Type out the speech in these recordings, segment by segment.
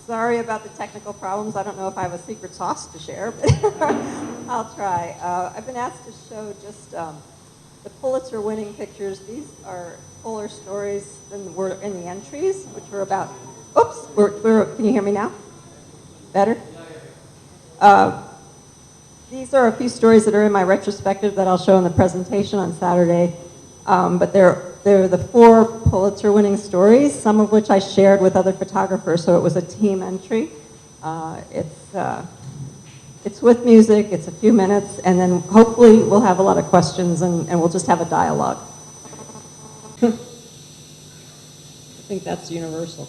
Sorry about the technical problems. I don't know if I have a secret sauce to share, but I'll try. I've been asked to show just the Pulitzer winning pictures. These are fuller stories than were in the entries, which were about, oops, can you hear me now? Better? These are a few stories that are in my retrospective that I'll show in the presentation on Saturday, but they're the 4 Pulitzer-winning stories, some of which I shared with other photographers, so it was a team entry. It's with music, it's a few minutes, and then hopefully we'll have a lot of questions and we'll just have a dialogue. I think that's universal.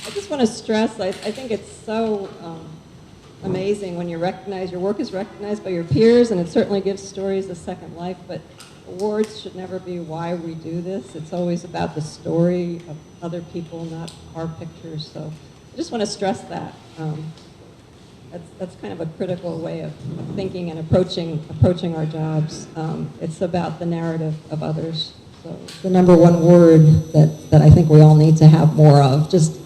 I just want to stress, I think it's so amazing when you recognize, your work is recognized by your peers, and it certainly gives stories a second life, but awards should never be why we do this. It's always about the story of other people, not our pictures. So I just want to stress that. That's kind of a critical way of thinking and approaching our jobs. It's about the narrative of others. So the number one word that I think we all need to have more of, just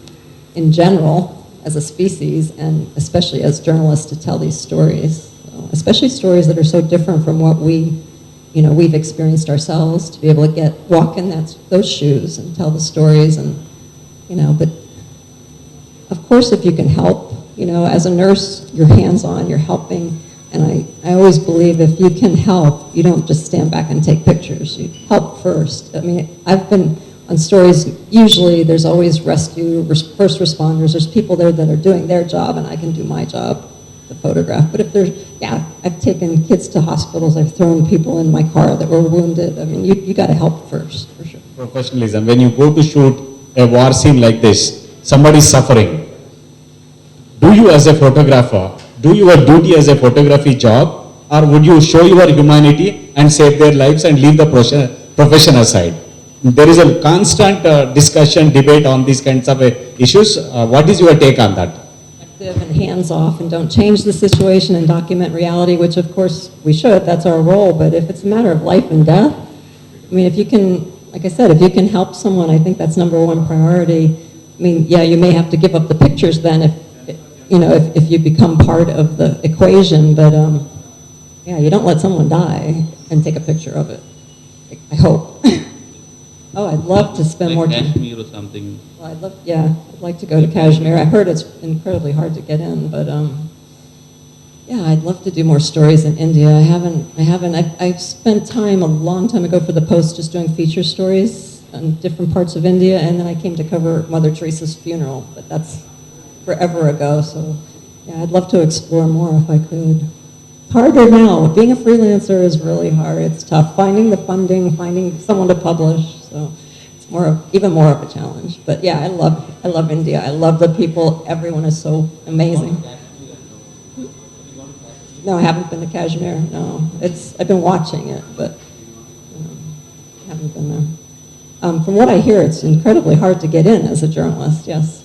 in general as a species, and especially as journalists, to tell these stories, especially stories that are so different from what we've experienced ourselves, to be able to walk in those shoes and tell the stories, and but of course if you can help. As a nurse, you're hands-on, you're helping, and I always believe if you can help, you don't just stand back and take pictures. You help first. I mean, I've been on stories, usually there's always rescue, first responders, there's people there that are doing their job, and I can do my job, the photograph. But if there's, I've taken kids to hospitals, I've thrown people in my car that were wounded. I mean, you got to help first, for sure. Professionalism, when you go to shoot a war scene like this, somebody's suffering. Do you as a photographer, do your duty as a photography job, or would you show your humanity and save their lives and leave the profession aside? There is a constant discussion, debate on these kinds of issues. What is your take on that? introspective and hands-off and don't change the situation and document reality, which of course we should, that's our role, but if it's a matter of life and death, I mean, if you can, like I said, if you can help someone, I think that's number one priority. I mean, yeah, you may have to give up the pictures then if you become part of the equation, but yeah, you don't let someone die and take a picture of it, I hope. Oh, I'd love to spend more time. Kashmir or something. Well, I'd like to go to Kashmir. I heard it's incredibly hard to get in, but yeah, I'd love to do more stories in India. I've spent time a long time ago for the Post just doing feature stories on different parts of India, and then I came to cover Mother Teresa's funeral, but that's forever ago, so yeah, I'd love to explore more if I could. It's harder now. Being a freelancer is really hard. It's tough. Finding the funding, finding someone to publish, so it's even more of a challenge. But yeah, I love India. I love the people. Everyone is so amazing. No, I haven't been to Kashmir. No, I've been watching it, but I haven't been there. From what I hear, it's incredibly hard to get in as a journalist. Yes.